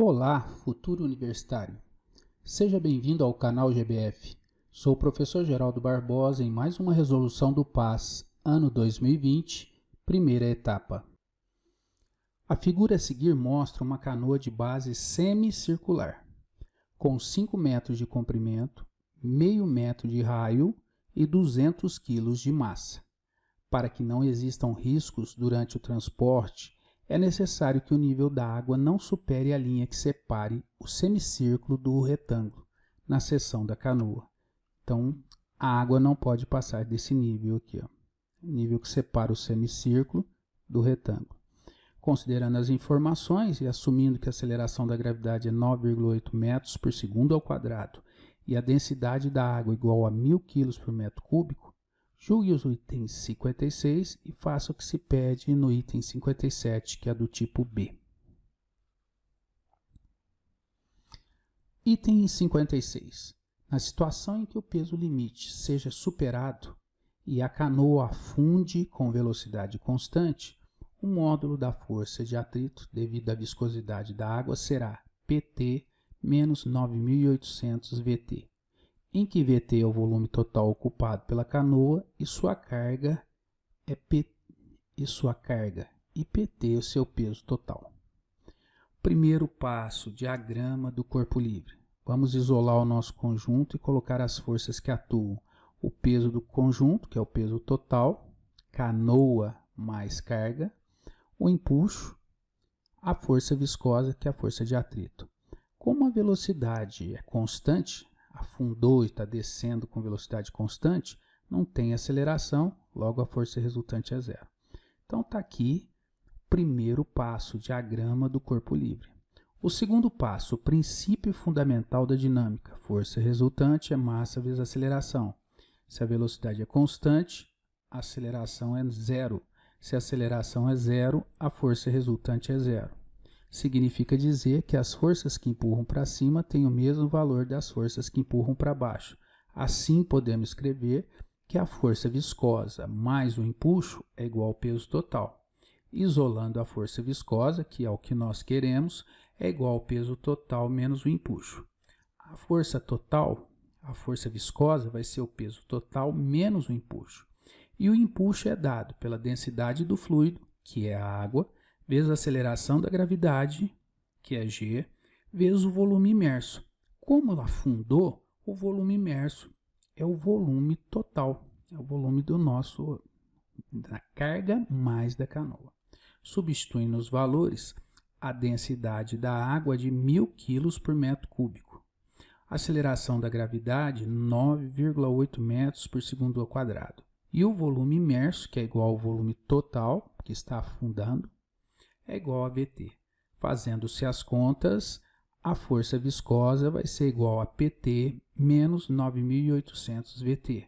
Olá, futuro universitário. Seja bem-vindo ao canal GBF. Sou o professor Geraldo Barbosa em mais uma resolução do PAS, ano 2020, primeira etapa. A figura a seguir mostra uma canoa de base semicircular, com 5 metros de comprimento, meio metro de raio e 200 kg de massa. Para que não existam riscos durante o transporte, é necessário que o nível da água não supere a linha que separe o semicírculo do retângulo na seção da canoa. Então, a água não pode passar desse nível aqui, ó, nível que separa o semicírculo do retângulo. Considerando as informações e assumindo que a aceleração da gravidade é 9,8 metros por segundo ao quadrado e a densidade da água igual a 1000 kg por metro cúbico, julgue os itens 56 e faça o que se pede no item 57, que é do tipo B. Item 56. Na situação em que o peso limite seja superado e a canoa afunde com velocidade constante, o módulo da força de atrito devido à viscosidade da água será PT menos 9.800 VT. Em que VT é o volume total ocupado pela canoa e sua carga é e PT é o seu peso total. Primeiro passo, diagrama do corpo livre. Vamos isolar o nosso conjunto e colocar as forças que atuam. O peso do conjunto, que é o peso total, canoa mais carga, o empuxo, a força viscosa, que é a força de atrito. Como a velocidade é constante, afundou e está descendo com velocidade constante, não tem aceleração, logo a força resultante é zero. Então está aqui o primeiro passo, diagrama do corpo livre. O segundo passo, o princípio fundamental da dinâmica, força resultante é massa vezes aceleração. Se a velocidade é constante, a aceleração é zero. Se a aceleração é zero, a força resultante é zero. Significa dizer que as forças que empurram para cima têm o mesmo valor das forças que empurram para baixo. Assim, podemos escrever que a força viscosa mais o empuxo é igual ao peso total. Isolando a força viscosa, que é o que nós queremos, é igual ao peso total menos o empuxo. A força total, a força viscosa, vai ser o peso total menos o empuxo. E o empuxo é dado pela densidade do fluido, que é a água, vezes a aceleração da gravidade, que é G, vezes o volume imerso. Como afundou, o volume imerso é o volume total, é o volume da carga mais da canoa. Substituindo os valores, a densidade da água é de 1000 kg por metro cúbico. A aceleração da gravidade, 9,8 metros por segundo ao quadrado. E o volume imerso, que é igual ao volume total, que está afundando, é igual a VT. Fazendo-se as contas, a força viscosa vai ser igual a PT menos 9.800 VT.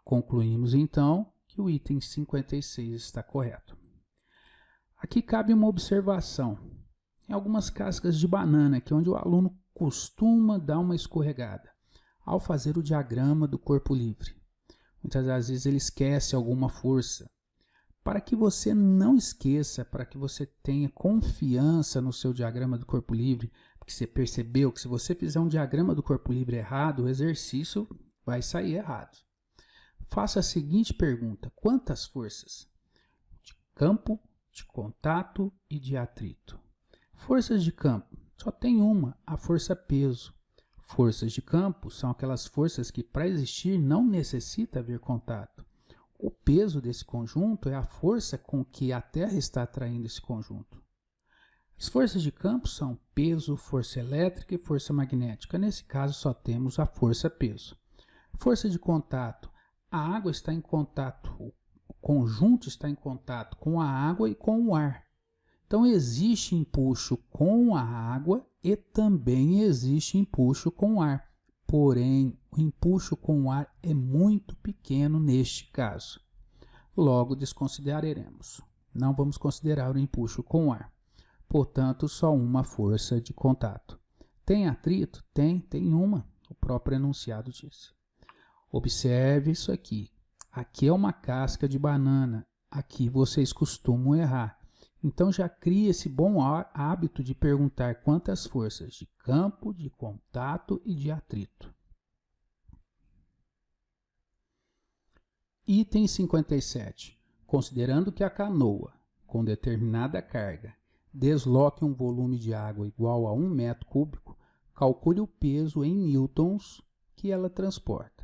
Concluímos então que o item 56 está correto. Aqui cabe uma observação. Em algumas cascas de banana, que é onde o aluno costuma dar uma escorregada, ao fazer o diagrama do corpo livre. Muitas das vezes ele esquece alguma força. Para que você não esqueça, para que você tenha confiança no seu diagrama do corpo livre, porque você percebeu que se você fizer um diagrama do corpo livre errado, o exercício vai sair errado. Faça a seguinte pergunta: quantas forças? De campo, de contato e de atrito. Forças de campo, só tem uma, a força peso. Forças de campo são aquelas forças que para existir não necessita haver contato. O peso desse conjunto é a força com que a Terra está atraindo esse conjunto. As forças de campo são peso, força elétrica e força magnética. Nesse caso, só temos a força-peso. Força de contato. A água está em contato, o conjunto está em contato com a água e com o ar. Então, existe empuxo com a água e também existe empuxo com o ar. Porém, o empuxo com o ar é muito pequeno neste caso. Logo, desconsideraremos. Não vamos considerar o empuxo com o ar. Portanto, só uma força de contato. Tem atrito? Tem uma. O próprio enunciado disse. Observe isso aqui. Aqui é uma casca de banana. Aqui vocês costumam errar. Então já cria esse bom hábito de perguntar quantas forças de campo, de contato e de atrito. Item 57. Considerando que a canoa, com determinada carga, desloque um volume de água igual a 1 metro cúbico, calcule o peso em newtons que ela transporta.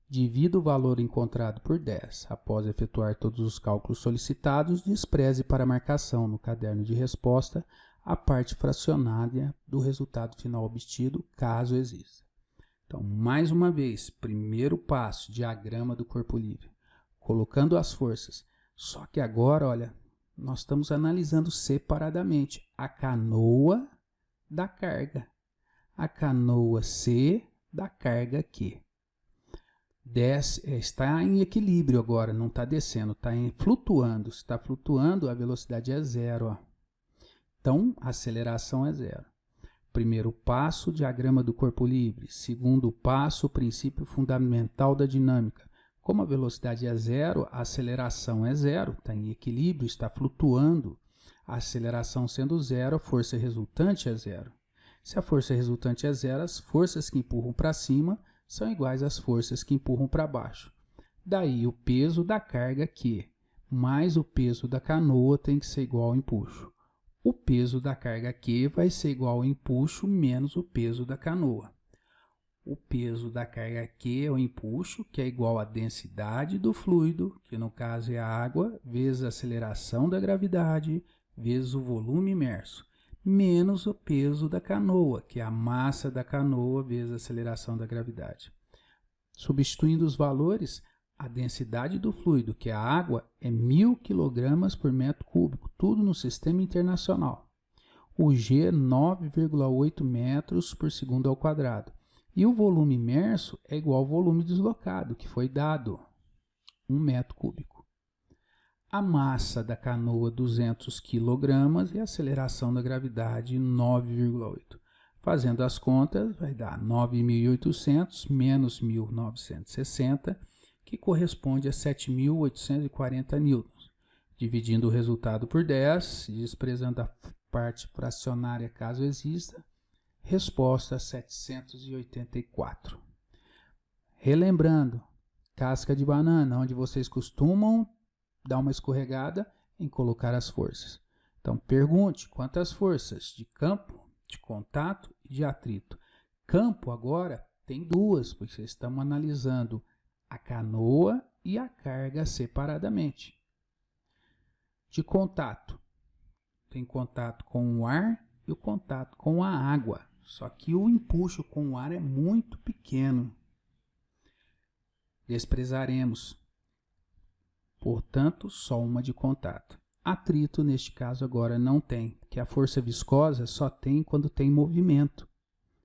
Divida o valor encontrado por 10. Após efetuar todos os cálculos solicitados, despreze para a marcação no caderno de resposta a parte fracionária do resultado final obtido, caso exista. Então, mais uma vez, primeiro passo, diagrama do corpo livre, colocando as forças. Só que agora, olha, nós estamos analisando separadamente a canoa da carga. A canoa C da carga Q. Está em equilíbrio agora, não está descendo, está flutuando. Se está flutuando, a velocidade é zero. Ó. Então, a aceleração é zero. Primeiro passo, diagrama do corpo livre. Segundo passo, o princípio fundamental da dinâmica. Como a velocidade é zero, a aceleração é zero, está em equilíbrio, está flutuando. A aceleração sendo zero, a força resultante é zero. Se a força resultante é zero, as forças que empurram para cima são iguais às forças que empurram para baixo. Daí o peso da carga Q mais o peso da canoa tem que ser igual ao empuxo. O peso da carga Q vai ser igual ao empuxo menos o peso da canoa. O peso da carga Q é o empuxo, que é igual à densidade do fluido, que no caso é a água, vezes a aceleração da gravidade, vezes o volume imerso, menos o peso da canoa, que é a massa da canoa vezes a aceleração da gravidade. Substituindo os valores, a densidade do fluido, que é a água, é 1000 kg por metro cúbico, tudo no sistema internacional. O G é 9,8 metros por segundo ao quadrado. E o volume imerso é igual ao volume deslocado, que foi dado, 1 metro cúbico. A massa da canoa, 200 kg, e a aceleração da gravidade, 9,8. Fazendo as contas, vai dar 9.800 menos 1.960, que corresponde a 7.840 newtons. Dividindo o resultado por 10, desprezando a parte fracionária caso exista, resposta 784. Relembrando, casca de banana, onde vocês costumam dar uma escorregada em colocar as forças. Então, pergunte quantas forças de campo, de contato e de atrito. Campo agora tem duas, porque estamos analisando a canoa e a carga separadamente. De contato, tem contato com o ar e o contato com a água. Só que o empuxo com o ar é muito pequeno. Desprezaremos. Portanto, só uma de contato. Atrito, neste caso, agora não tem, porque a força viscosa só tem quando tem movimento,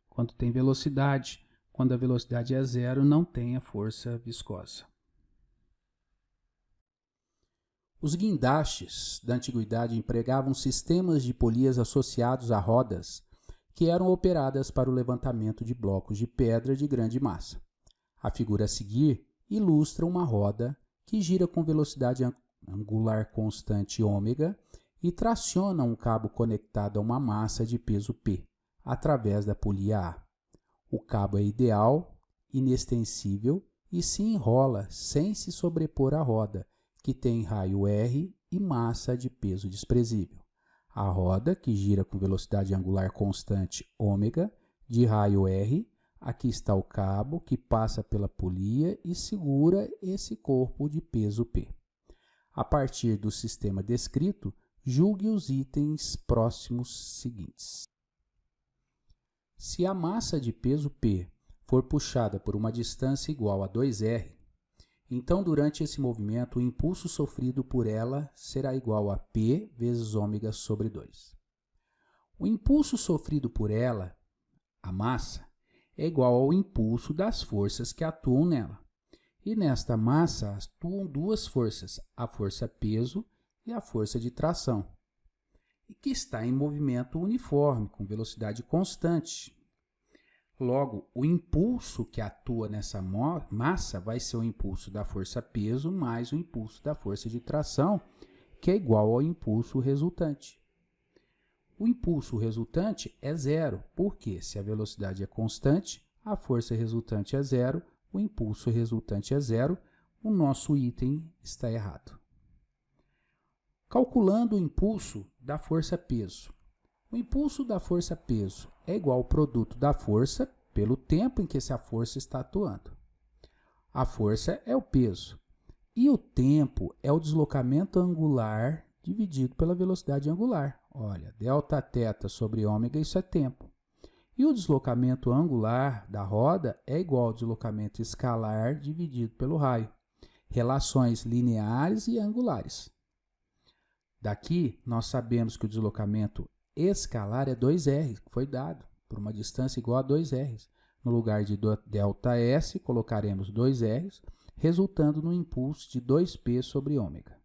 quando tem velocidade. Quando a velocidade é zero, não tem a força viscosa. Os guindastes da antiguidade empregavam sistemas de polias associados a rodas que eram operadas para o levantamento de blocos de pedra de grande massa. A figura a seguir ilustra uma roda que gira com velocidade angular constante ômega e traciona um cabo conectado a uma massa de peso P através da polia A. O cabo é ideal, inextensível e se enrola sem se sobrepor à roda, que tem raio R e massa de peso desprezível. A roda, que gira com velocidade angular constante ômega, de raio R, aqui está o cabo que passa pela polia e segura esse corpo de peso P. A partir do sistema descrito, julgue os itens próximos seguintes. Se a massa de peso P for puxada por uma distância igual a 2r, então durante esse movimento o impulso sofrido por ela será igual a P vezes ômega sobre 2. O impulso sofrido por ela, a massa, é igual ao impulso das forças que atuam nela. E nesta massa atuam duas forças, a força peso e a força de tração, e que está em movimento uniforme, com velocidade constante. Logo, o impulso que atua nessa massa vai ser o impulso da força peso mais o impulso da força de tração, que é igual ao impulso resultante. O impulso resultante é zero, porque se a velocidade é constante, a força resultante é zero, o impulso resultante é zero, o nosso item está errado. Calculando o impulso da força-peso. O impulso da força-peso é igual ao produto da força pelo tempo em que essa força está atuando. A força é o peso e o tempo é o deslocamento angular dividido pela velocidade angular. Olha, delta θ sobre ômega, isso é tempo. E o deslocamento angular da roda é igual ao deslocamento escalar dividido pelo raio. Relações lineares e angulares. Daqui, nós sabemos que o deslocamento escalar é 2r, que foi dado por uma distância igual a 2r. No lugar de ΔS, colocaremos 2r, resultando no impulso de 2p sobre ômega.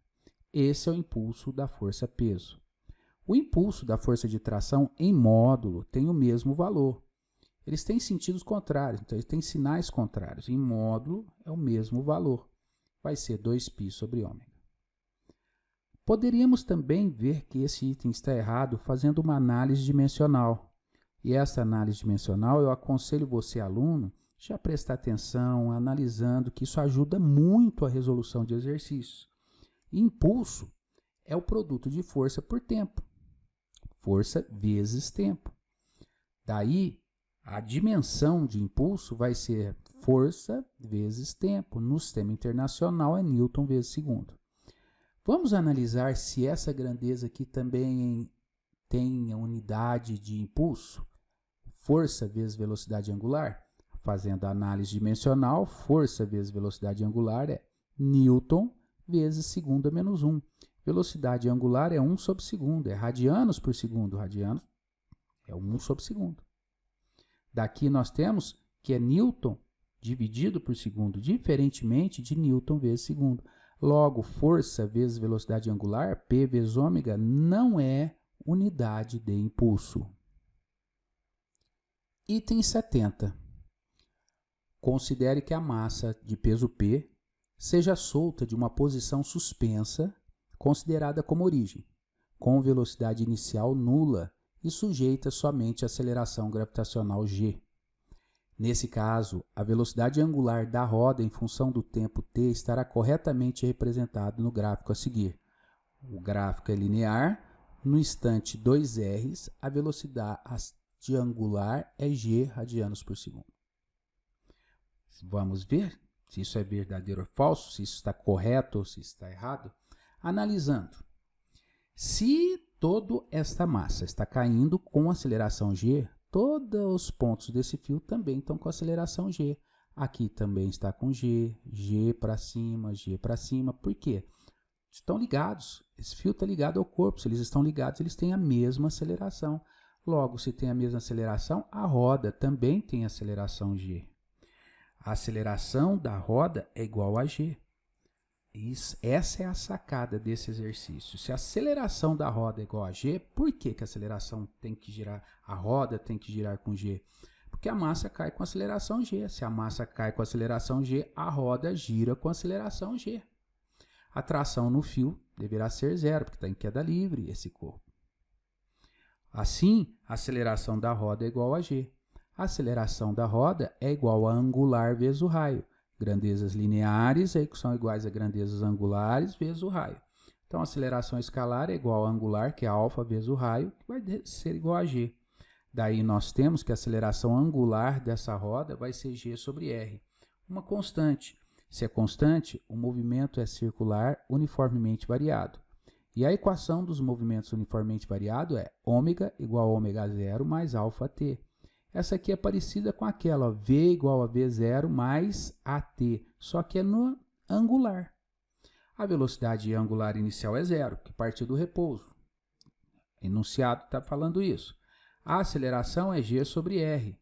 Esse é o impulso da força-peso. O impulso da força de tração em módulo tem o mesmo valor. Eles têm sentidos contrários, então eles têm sinais contrários. Em módulo é o mesmo valor. Vai ser 2π sobre ômega. Poderíamos também ver que esse item está errado fazendo uma análise dimensional. E essa análise dimensional eu aconselho você, aluno, já prestar atenção, analisando, que isso ajuda muito a resolução de exercícios. Impulso é o produto de força por tempo. Força vezes tempo. Daí, a dimensão de impulso vai ser força vezes tempo. No sistema internacional é Newton vezes segundo. Vamos analisar se essa grandeza aqui também tem a unidade de impulso. Força vezes velocidade angular. Fazendo a análise dimensional, força vezes velocidade angular é Newton vezes segunda menos 1. Velocidade angular é 1 sobre segundo, é radianos por segundo. Radianos é 1 sobre segundo. Daqui nós temos que é Newton dividido por segundo, diferentemente de Newton vezes segundo. Logo, força vezes velocidade angular, P vezes ômega, não é unidade de impulso. Item 70. Considere que a massa de peso P seja solta de uma posição suspensa, considerada como origem, com velocidade inicial nula e sujeita somente à aceleração gravitacional g. Nesse caso, a velocidade angular da roda em função do tempo t estará corretamente representada no gráfico a seguir. O gráfico é linear, no instante 2r, a velocidade angular é g radianos por segundo. Vamos ver se isso é verdadeiro ou falso, se isso está correto ou se está errado. Analisando, se toda esta massa está caindo com aceleração g, todos os pontos desse fio também estão com aceleração g. Aqui também está com g, g para cima. Por quê? Estão ligados. Esse fio está ligado ao corpo. Se eles estão ligados, eles têm a mesma aceleração. Logo, se tem a mesma aceleração, a roda também tem aceleração g. A aceleração da roda é igual a g. Essa é a sacada desse exercício. Se a aceleração da roda é igual a g, por que a aceleração tem que girar, a roda tem que girar com g? Porque a massa cai com aceleração g. Se a massa cai com aceleração g, a roda gira com aceleração g. A tração no fio deverá ser zero, porque está em queda livre esse corpo. Assim, a aceleração da roda é igual a g. A aceleração da roda é igual a angular vezes o raio. Grandezas lineares aí que são iguais a grandezas angulares vezes o raio. Então, a aceleração escalar é igual a angular, que é alfa vezes o raio, que vai ser igual a g. Daí, nós temos que a aceleração angular dessa roda vai ser g sobre r. Uma constante. Se é constante, o movimento é circular uniformemente variado. E a equação dos movimentos uniformemente variados é ômega igual a ômega zero mais alfa t. Essa aqui é parecida com aquela, ó, V igual a V0 mais AT, só que é no angular. A velocidade angular inicial é zero, que partiu do repouso. Enunciado está falando isso. A aceleração é G sobre R,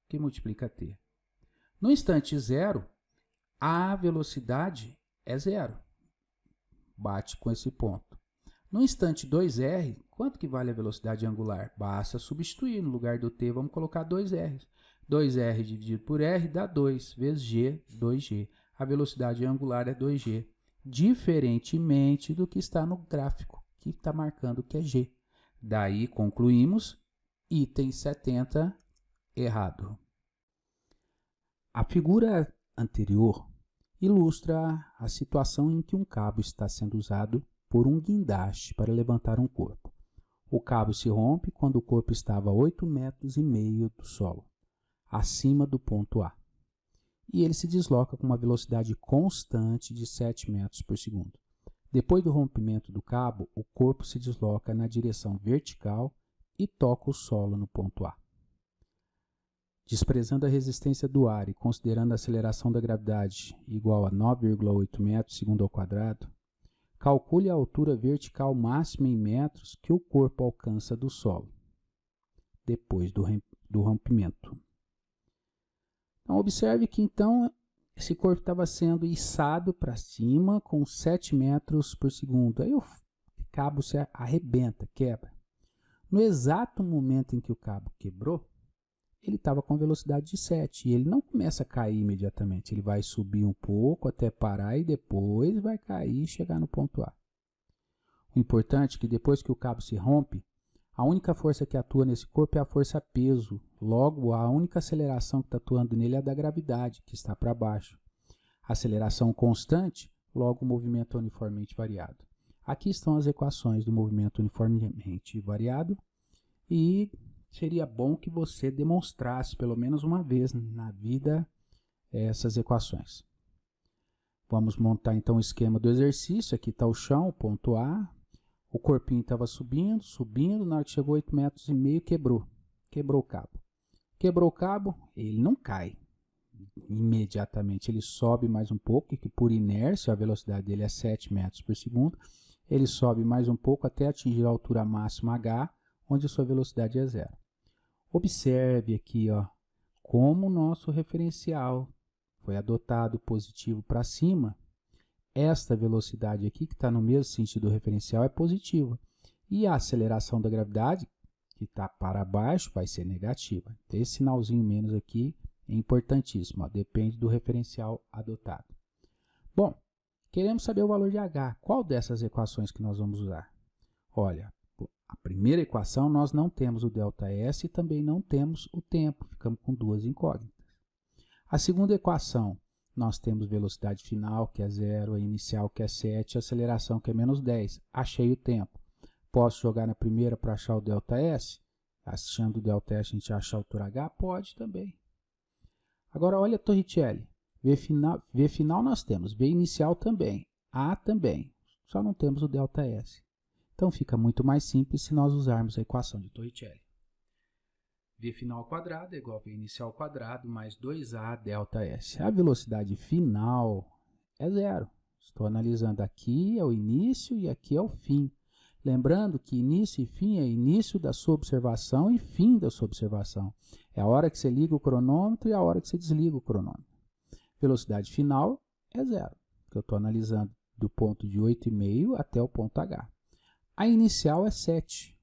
que multiplica T. No instante zero, a velocidade é zero. Bate com esse ponto. No instante 2r, quanto que vale a velocidade angular? Basta substituir, no lugar do t, vamos colocar 2r. 2r dividido por r dá 2, vezes g, 2g. A velocidade angular é 2g. diferentemente do que está no gráfico, que está marcando que é G. Daí concluímos, item 70, errado. A figura anterior ilustra a situação em que um cabo está sendo usado por um guindaste para levantar um corpo. O cabo se rompe quando o corpo estava a 8,5 metros do solo, acima do ponto A. E ele se desloca com uma velocidade constante de 7 metros por segundo. Depois do rompimento do cabo, o corpo se desloca na direção vertical e toca o solo no ponto A. Desprezando a resistência do ar e considerando a aceleração da gravidade igual a 9,8 metros segundo ao quadrado, calcule a altura vertical máxima em metros que o corpo alcança do solo, depois do rompimento. Então, observe que então esse corpo estava sendo içado para cima com 7 metros por segundo. Aí o cabo se arrebenta, quebra. No exato momento em que o cabo quebrou, ele estava com velocidade de 7 e ele não começa a cair imediatamente. Ele vai subir um pouco até parar e depois vai cair e chegar no ponto A. O importante é que depois que o cabo se rompe, a única força que atua nesse corpo é a força peso. Logo, a única aceleração que está atuando nele é a da gravidade, que está para baixo. Aceleração constante, logo o movimento é uniformemente variado. Aqui estão as equações do movimento uniformemente variado e seria bom que você demonstrasse pelo menos uma vez na vida essas equações. Vamos montar então o esquema do exercício. Aqui está o chão, o ponto A. O corpinho estava subindo, na hora que chegou a 8,5 metros, quebrou o cabo. Quebrou o cabo, ele não cai imediatamente, ele sobe mais um pouco, que por inércia a velocidade dele é 7 metros por segundo. Ele sobe mais um pouco até atingir a altura máxima H, onde a sua velocidade é 0. Observe aqui, ó, como o nosso referencial foi adotado positivo para cima. Esta velocidade aqui, que está no mesmo sentido do referencial, é positiva. E a aceleração da gravidade, que está para baixo, vai ser negativa. Então, esse sinalzinho menos aqui é importantíssimo, ó, depende do referencial adotado. Bom, queremos saber o valor de H. Qual dessas equações que nós vamos usar? Olha, a primeira equação nós não temos o ΔS e também não temos o tempo, ficamos com duas incógnitas. A segunda equação, nós temos velocidade final, que é 0, a inicial, que é 7, a aceleração, que é menos 10. Achei o tempo. Posso jogar na primeira para achar o ΔS? Achando o ΔS, a gente acha a altura H? Pode também. Agora, olha a Torricelli. V final nós temos, V inicial também, A também. Só não temos o ΔS. Então, fica muito mais simples se nós usarmos a equação de Torricelli. V final ao quadrado é igual a V inicial ao quadrado mais 2A ΔS. A velocidade final é 0. Estou analisando aqui é o início e aqui é o fim. Lembrando que início e fim é início da sua observação e fim da sua observação. É a hora que você liga o cronômetro e a hora que você desliga o cronômetro. Velocidade final é 0, porque eu estou analisando do ponto de 8,5 até o ponto H. A inicial é 7.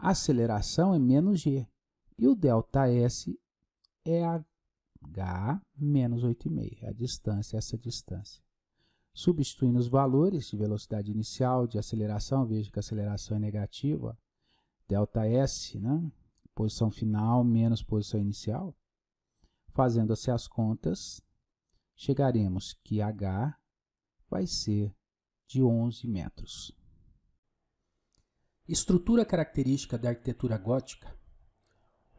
A aceleração é menos g. E o ΔS é h menos 8,5. É a distância, essa distância. Substituindo os valores de velocidade inicial, de aceleração, veja que a aceleração é negativa. ΔS, né? Posição final menos posição inicial. Fazendo-se as contas, chegaremos que h vai ser de 11 metros. Estrutura característica da arquitetura gótica.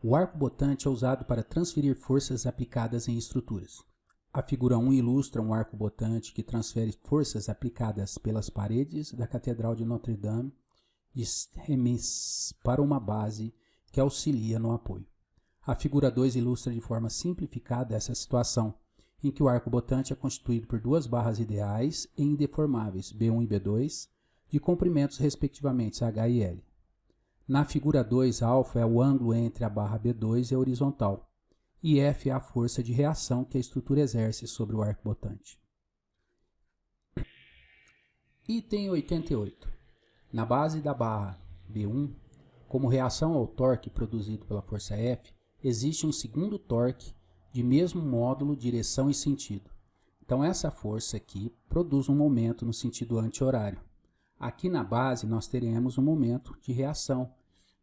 O arco-botante é usado para transferir forças aplicadas em estruturas. A figura 1 ilustra um arco-botante que transfere forças aplicadas pelas paredes da Catedral de Notre-Dame de Reims para uma base que auxilia no apoio. A figura 2 ilustra de forma simplificada essa situação, em que o arco-botante é constituído por duas barras ideais e indeformáveis, B1 e B2, de comprimentos respectivamente H e L. Na figura 2, alfa é o ângulo entre a barra B2 e a horizontal, e F é a força de reação que a estrutura exerce sobre o arco-botante. Item 88. Na base da barra B1, como reação ao torque produzido pela força F, existe um segundo torque de mesmo módulo, direção e sentido. Então essa força aqui produz um momento no sentido anti-horário. Aqui na base nós teremos um momento de reação,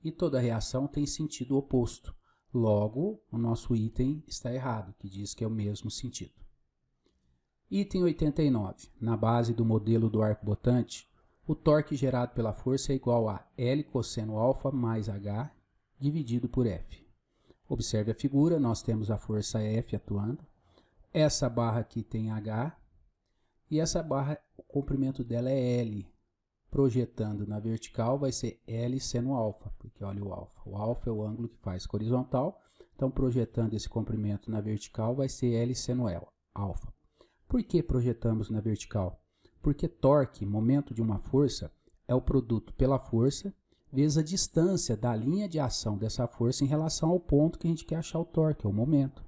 e toda reação tem sentido oposto. Logo, o nosso item está errado, que diz que é o mesmo sentido. Item 89. Na base do modelo do arco botante, o torque gerado pela força é igual a L cosseno alfa mais H dividido por F. Observe a figura, nós temos a força F atuando. Essa barra aqui tem H e essa barra, o comprimento dela é L. Projetando na vertical vai ser L seno alfa, porque olha o alfa. O alfa é o ângulo que faz com a horizontal, então projetando esse comprimento na vertical vai ser L seno alfa. Por que projetamos na vertical? Porque torque, momento de uma força, é o produto pela força vezes a distância da linha de ação dessa força em relação ao ponto que a gente quer achar o torque, é o momento.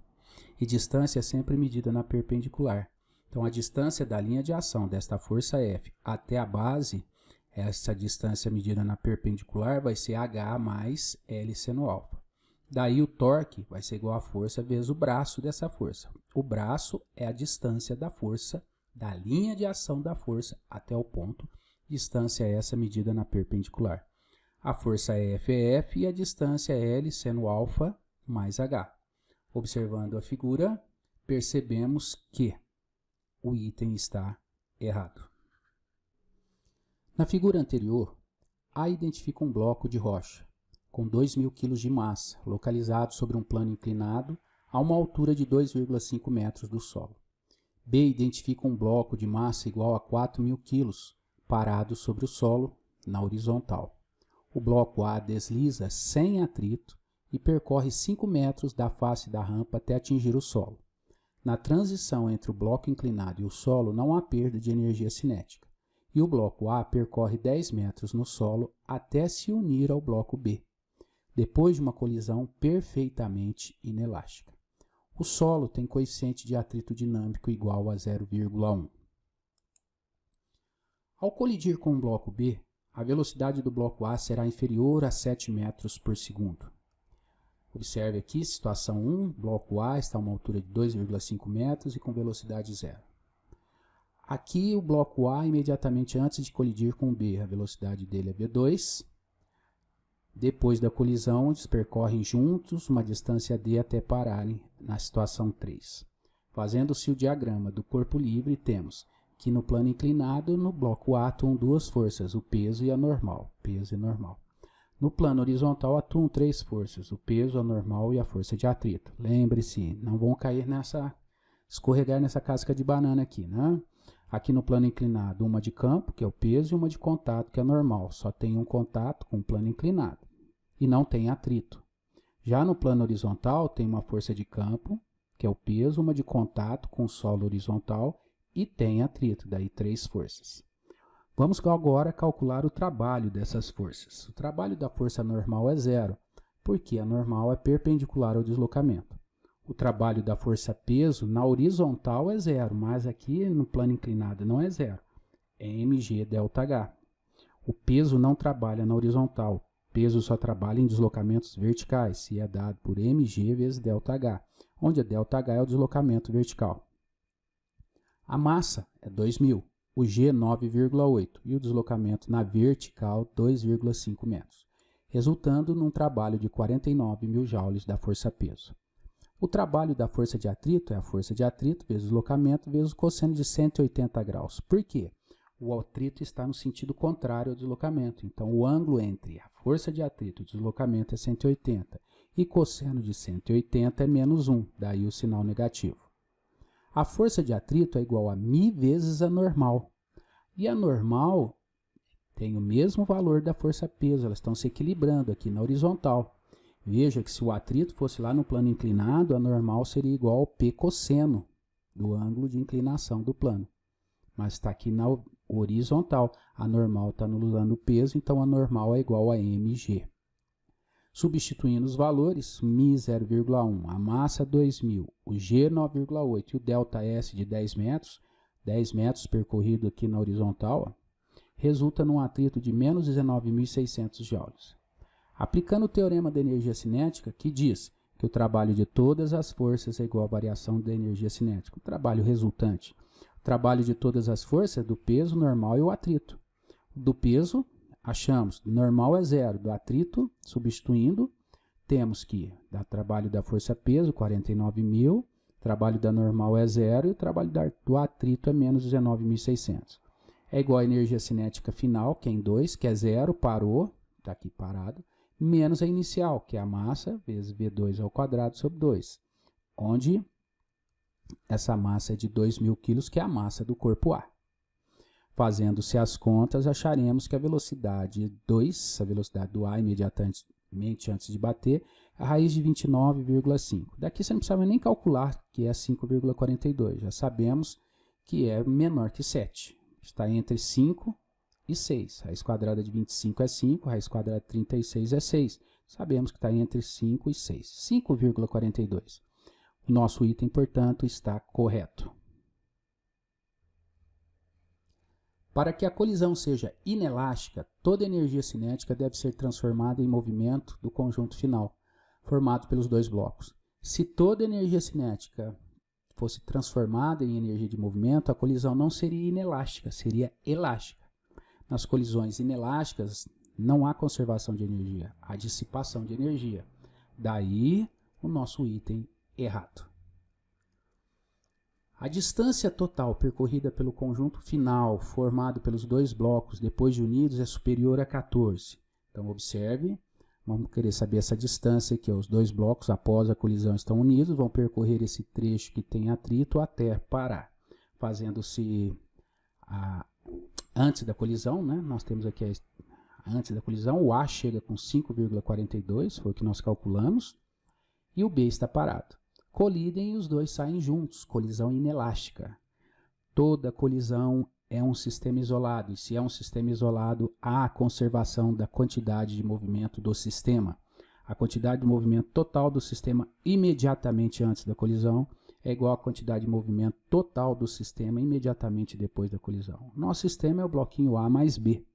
E distância é sempre medida na perpendicular. Então a distância da linha de ação desta força F até a base, essa distância medida na perpendicular vai ser H mais L seno alfa. Daí o torque vai ser igual a força vezes o braço dessa força. O braço é a distância da força, da linha de ação da força até o ponto. Distância essa medida na perpendicular. A força F é F e a distância é L seno alfa mais H. Observando a figura, percebemos que o item está errado. Na figura anterior, A identifica um bloco de rocha com 2.000 kg de massa, localizado sobre um plano inclinado a uma altura de 2,5 metros do solo. B identifica um bloco de massa igual a 4.000 kg, parado sobre o solo, na horizontal. O bloco A desliza sem atrito e percorre 5 metros da face da rampa até atingir o solo. Na transição entre o bloco inclinado e o solo não há perda de energia cinética, e o bloco A percorre 10 metros no solo até se unir ao bloco B, depois de uma colisão perfeitamente inelástica. O solo tem coeficiente de atrito dinâmico igual a 0,1. Ao colidir com o bloco B, a velocidade do bloco A será inferior a 7 metros por segundo. Observe aqui, situação 1, bloco A está a uma altura de 2,5 metros e com velocidade 0. Aqui o bloco A, imediatamente antes de colidir com o B, a velocidade dele é V2. Depois da colisão, eles percorrem juntos uma distância d até pararem na situação 3. Fazendo-se o diagrama do corpo livre, temos que no plano inclinado, no bloco A atuam duas forças, o peso e a normal. Peso e normal. No plano horizontal atuam três forças, o peso, a normal e a força de atrito. Lembre-se, não vão cair escorregar nessa casca de banana aqui, né? Aqui no plano inclinado, uma de campo, que é o peso, e uma de contato, que é normal. Só tem um contato com o plano inclinado e não tem atrito. Já no plano horizontal, tem uma força de campo, que é o peso, uma de contato com o solo horizontal e tem atrito, daí três forças. Vamos agora calcular o trabalho dessas forças. O trabalho da força normal é zero, porque a normal é perpendicular ao deslocamento. O trabalho da força peso na horizontal é zero, mas aqui no plano inclinado não é zero. É mg ΔH. O peso não trabalha na horizontal. O peso só trabalha em deslocamentos verticais e é dado por mg vezes ΔH, onde a ΔH é o deslocamento vertical. A massa é 2.000, o g 9,8 e o deslocamento na vertical 2,5 metros, resultando num trabalho de 49.000 joules da força peso. O trabalho da força de atrito é a força de atrito vezes o deslocamento vezes o cosseno de 180 graus. Por quê? O atrito está no sentido contrário ao deslocamento. Então, o ângulo entre a força de atrito e o deslocamento é 180. E cosseno de 180 é menos 1, daí o sinal negativo. A força de atrito é igual a μ vezes a normal. E a normal tem o mesmo valor da força peso, elas estão se equilibrando aqui na horizontal. Veja que se o atrito fosse lá no plano inclinado, a normal seria igual ao P cosseno do ângulo de inclinação do plano. Mas está aqui na horizontal, a normal está anulando o peso, então a normal é igual a mg. Substituindo os valores, μ 0,1, a massa 2.000, o g 9,8 e o ΔS de 10 metros percorrido aqui na horizontal, resulta num atrito de menos 19.600 joules. Aplicando o teorema da energia cinética, que diz que o trabalho de todas as forças é igual à variação da energia cinética. O trabalho resultante. O trabalho de todas as forças é do peso, normal e o atrito. Do peso, achamos, normal é 0. Do atrito, substituindo, temos que dar trabalho da força-peso, 49.000. Trabalho da normal é 0 e o trabalho do atrito é menos 19.600. É igual à energia cinética final, que é em 2, que é 0, parou, está aqui parado, menos a inicial, que é a massa, vezes V2 ao quadrado sobre 2, onde essa massa é de 2.000 kg, que é a massa do corpo A. Fazendo-se as contas, acharemos que a velocidade 2, a velocidade do A imediatamente antes de bater, a raiz de 29,5. Daqui você não precisa nem calcular que é 5,42. Já sabemos que é menor que 7. Está entre 5 e 6. Raiz quadrada de 25 é 5, raiz quadrada de 36 é 6. Sabemos que está entre 5 e 6. 5,42. O nosso item, portanto, está correto. Para que a colisão seja inelástica, toda energia cinética deve ser transformada em movimento do conjunto final, formado pelos dois blocos. Se toda energia cinética fosse transformada em energia de movimento, a colisão não seria inelástica, seria elástica. Nas colisões inelásticas, não há conservação de energia, há dissipação de energia. Daí o nosso item errado. A distância total percorrida pelo conjunto final, formado pelos dois blocos depois de unidos, é superior a 14. Então, observe, vamos querer saber essa distância que os dois blocos, após a colisão, estão unidos, vão percorrer esse trecho que tem atrito até parar. Fazendo-se antes da colisão, né? Nós temos aqui antes da colisão, o A chega com 5,42, foi o que nós calculamos, e o B está parado. Colidem e os dois saem juntos, colisão inelástica. Toda colisão é um sistema isolado, e se é um sistema isolado, há a conservação da quantidade de movimento do sistema. A quantidade de movimento total do sistema imediatamente antes da colisão é igual à quantidade de movimento total do sistema imediatamente depois da colisão. Nosso sistema é o bloquinho A mais B.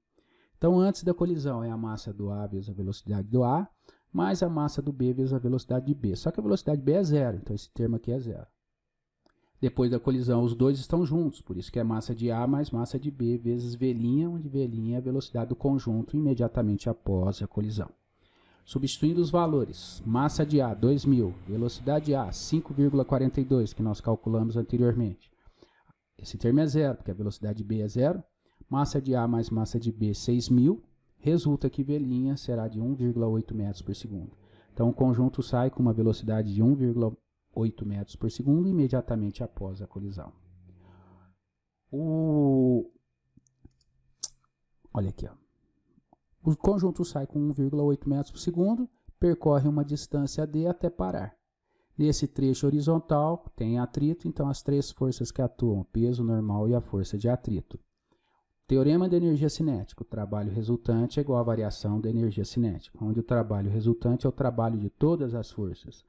Então, antes da colisão é a massa do A vezes a velocidade do A, mais a massa do B vezes a velocidade de B. Só que a velocidade B é 0, então esse termo aqui é 0. Depois da colisão, os dois estão juntos, por isso que é massa de A mais massa de B vezes V', onde V' é a velocidade do conjunto imediatamente após a colisão. Substituindo os valores, massa de A, 2.000, velocidade A, 5,42, que nós calculamos anteriormente. Esse termo é 0, porque a velocidade de B é 0. Massa de A mais massa de B, 6.000. Resulta que V' será de 1,8 metros por segundo. Então, o conjunto sai com uma velocidade de 1,8 metros por segundo imediatamente após a colisão. Olha aqui, ó. O conjunto sai com 1,8 metros por segundo, percorre uma distância d até parar. Nesse trecho horizontal tem atrito, então as três forças que atuam, peso normal e a força de atrito. Teorema da energia cinética. O trabalho resultante é igual à variação da energia cinética, onde o trabalho resultante é o trabalho de todas as forças.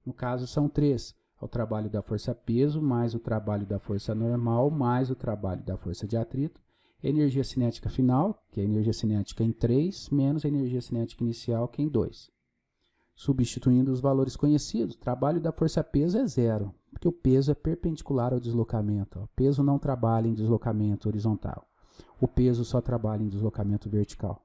No caso, são três. É o trabalho da força-peso, mais o trabalho da força normal, mais o trabalho da força de atrito. Energia cinética final, que é a energia cinética em 3, menos a energia cinética inicial, que é em 2. Substituindo os valores conhecidos, o trabalho da força-peso é 0, porque o peso é perpendicular ao deslocamento. O peso não trabalha em deslocamento horizontal. O peso só trabalha em deslocamento vertical.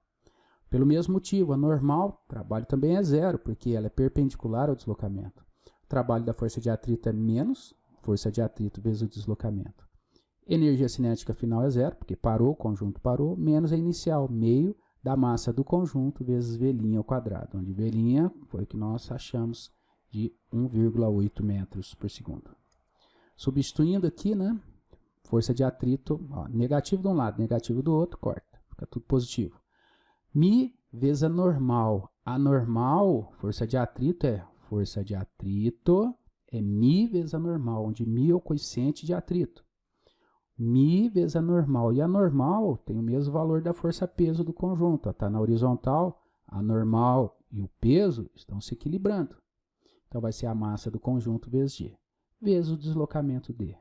Pelo mesmo motivo, a normal, o trabalho também é 0, porque ela é perpendicular ao deslocamento. O trabalho da força de atrito é menos força de atrito vezes o deslocamento. Energia cinética final é 0, porque parou, o conjunto parou, menos a inicial, meio da massa do conjunto vezes V' ao quadrado, onde V' foi o que nós achamos de 1,8 metros por segundo. Substituindo aqui, né? Força de atrito, ó, negativo de um lado, negativo do outro, corta, fica tudo positivo. Mi vezes a normal. A normal, força de atrito é mi vezes a normal, onde mi é o coeficiente de atrito. Mi vezes a normal. E a normal tem o mesmo valor da força-peso do conjunto. Está na horizontal, a normal e o peso estão se equilibrando. Então vai ser a massa do conjunto vezes G, vezes o deslocamento D.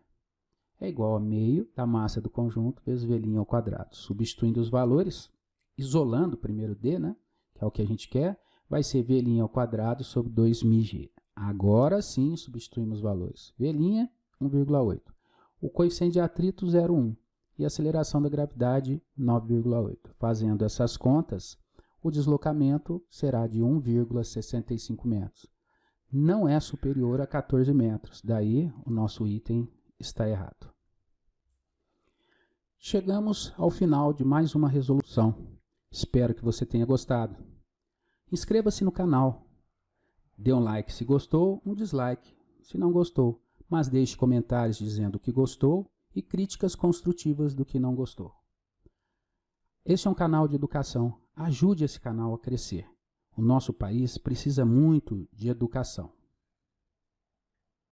É igual a meio da massa do conjunto vezes V' ao quadrado. Substituindo os valores, isolando o primeiro D, né, que é o que a gente quer, vai ser V' ao quadrado sobre 2μg. Agora sim substituímos valores. V', 1,8. O coeficiente de atrito, 0,1. E a aceleração da gravidade, 9,8. Fazendo essas contas, o deslocamento será de 1,65 metros. Não é superior a 14 metros, daí o nosso item está errado. Chegamos ao final de mais uma resolução. Espero que você tenha gostado. Inscreva-se no canal. Dê um like se gostou, um dislike se não gostou, mas deixe comentários dizendo o que gostou e críticas construtivas do que não gostou. Este é um canal de educação. Ajude esse canal a crescer. O nosso país precisa muito de educação.